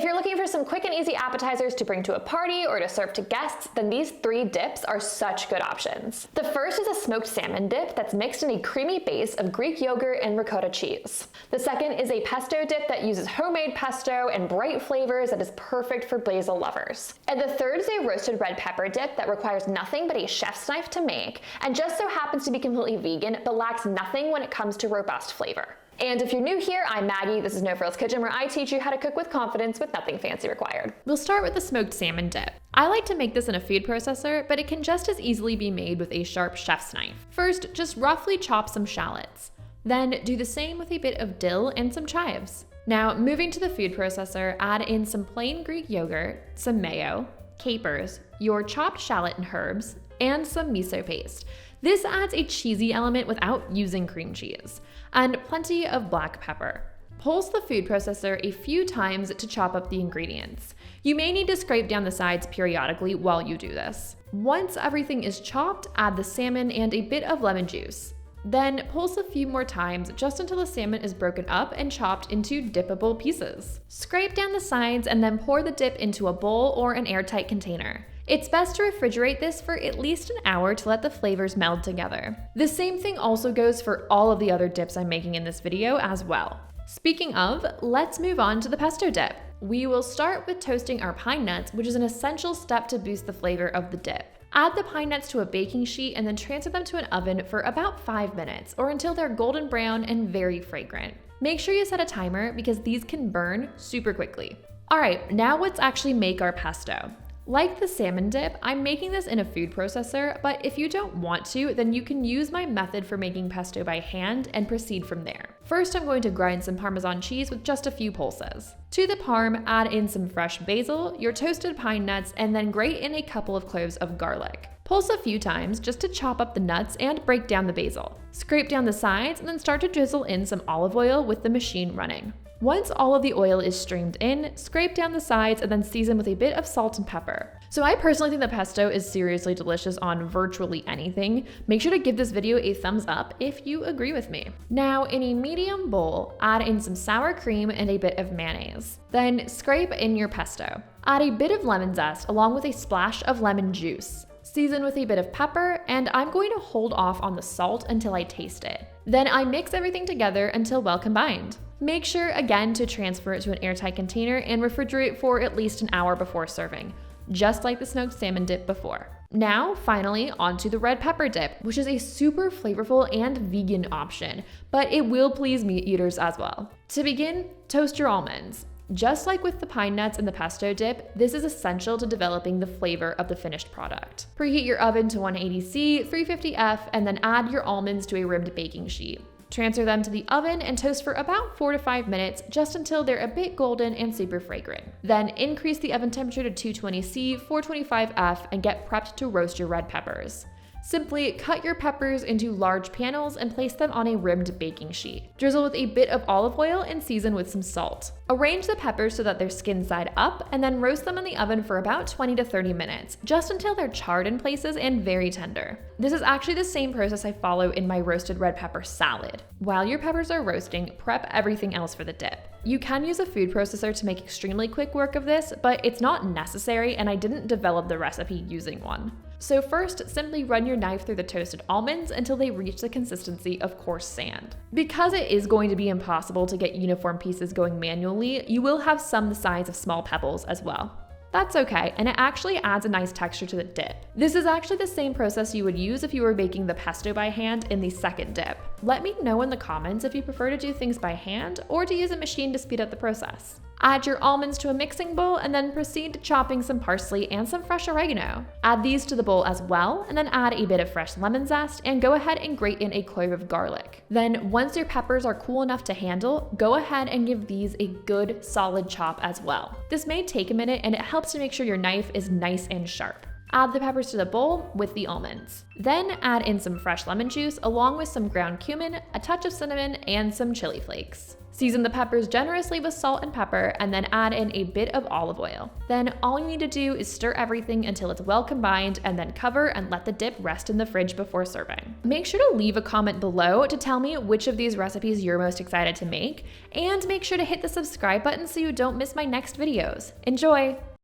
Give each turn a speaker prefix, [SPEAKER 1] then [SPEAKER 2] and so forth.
[SPEAKER 1] you're looking for some quick and easy appetizers to bring to a party or to serve to guests, then these 3 dips are such good options. The first is a smoked salmon dip that's mixed in a creamy base of Greek yogurt and ricotta cheese. The second is a pesto dip that uses homemade pesto and bright flavors that is perfect for basil lovers. And the third is a roasted red pepper dip that requires nothing but a chef's knife to make, and just so happens to be completely vegan, but lacks nothing when it comes to robust flavor. And if you're new here, I'm Maggie. This is No Frills Kitchen, where I teach you how to cook with confidence with nothing fancy required.
[SPEAKER 2] We'll start with the smoked salmon dip. I like to make this in a food processor, but it can just as easily be made with a sharp chef's knife. First, just roughly chop some shallots. Then do the same with a bit of dill and some chives. Now, moving to the food processor, add in some plain Greek yogurt, some mayo, capers, your chopped shallot and herbs, and some miso paste. This adds a cheesy element without using cream cheese, and plenty of black pepper. Pulse the food processor a few times to chop up the ingredients. You may need to scrape down the sides periodically while you do this. Once everything is chopped, add the salmon and a bit of lemon juice. Then pulse a few more times just until the salmon is broken up and chopped into dippable pieces. Scrape down the sides and then pour the dip into a bowl or an airtight container. It's best to refrigerate this for at least an hour to let the flavors meld together. The same thing also goes for all of the other dips I'm making in this video as well. Speaking of, let's move on to the pesto dip. We will start with toasting our pine nuts, which is an essential step to boost the flavor of the dip. Add the pine nuts to a baking sheet and then transfer them to an oven for about 5 minutes or until they're golden brown and very fragrant. Make sure you set a timer because these can burn super quickly. Alright, now let's actually make our pesto. Like the salmon dip, I'm making this in a food processor, but if you don't want to, then you can use my method for making pesto by hand and proceed from there. First, I'm going to grind some Parmesan cheese with just a few pulses. To the parm, add in some fresh basil, your toasted pine nuts, and then grate in a couple of cloves of garlic. Pulse a few times just to chop up the nuts and break down the basil. Scrape down the sides and then start to drizzle in some olive oil with the machine running. Once all of the oil is streamed in, scrape down the sides and then season with a bit of salt and pepper. So I personally think the pesto is seriously delicious on virtually anything. Make sure to give this video a thumbs up if you agree with me. Now, in a medium bowl, add in some sour cream and a bit of mayonnaise. Then scrape in your pesto. Add a bit of lemon zest along with a splash of lemon juice. Season with a bit of pepper, and I'm going to hold off on the salt until I taste it. Then I mix everything together until well combined. Make sure again to transfer it to an airtight container and refrigerate for at least an hour before serving, just like the smoked salmon dip before. Now, finally, onto the red pepper dip, which is a super flavorful and vegan option, but it will please meat eaters as well. To begin, toast your almonds. Just like with the pine nuts and the pesto dip, this is essential to developing the flavor of the finished product. Preheat your oven to 180°C, 350°F, and then add your almonds to a rimmed baking sheet. Transfer them to the oven and toast for about 4 to 5 minutes, just until they're a bit golden and super fragrant. Then increase the oven temperature to 220°C, 425°F, and get prepped to roast your red peppers. Simply cut your peppers into large panels and place them on a rimmed baking sheet. Drizzle with a bit of olive oil and season with some salt. Arrange the peppers so that they're skin side up, and then roast them in the oven for about 20 to 30 minutes, just until they're charred in places and very tender. This is actually the same process I follow in my roasted red pepper salad. While your peppers are roasting, prep everything else for the dip. You can use a food processor to make extremely quick work of this, but it's not necessary, and I didn't develop the recipe using one. So first, simply run your knife through the toasted almonds until they reach the consistency of coarse sand. Because it is going to be impossible to get uniform pieces going manually, you will have some the size of small pebbles as well. That's okay, and it actually adds a nice texture to the dip. This is actually the same process you would use if you were making the pesto by hand in the second dip. Let me know in the comments if you prefer to do things by hand or to use a machine to speed up the process. Add your almonds to a mixing bowl and then proceed to chopping some parsley and some fresh oregano. Add these to the bowl as well, and then add a bit of fresh lemon zest and go ahead and grate in a clove of garlic. Then once your peppers are cool enough to handle, go ahead and give these a good solid chop as well. This may take a minute and it helps to make sure your knife is nice and sharp. Add the peppers to the bowl with the almonds. Then add in some fresh lemon juice along with some ground cumin, a touch of cinnamon, and some chili flakes. Season the peppers generously with salt and pepper and then add in a bit of olive oil. Then all you need to do is stir everything until it's well combined and then cover and let the dip rest in the fridge before serving. Make sure to leave a comment below to tell me which of these recipes you're most excited to make, and make sure to hit the subscribe button so you don't miss my next videos. Enjoy!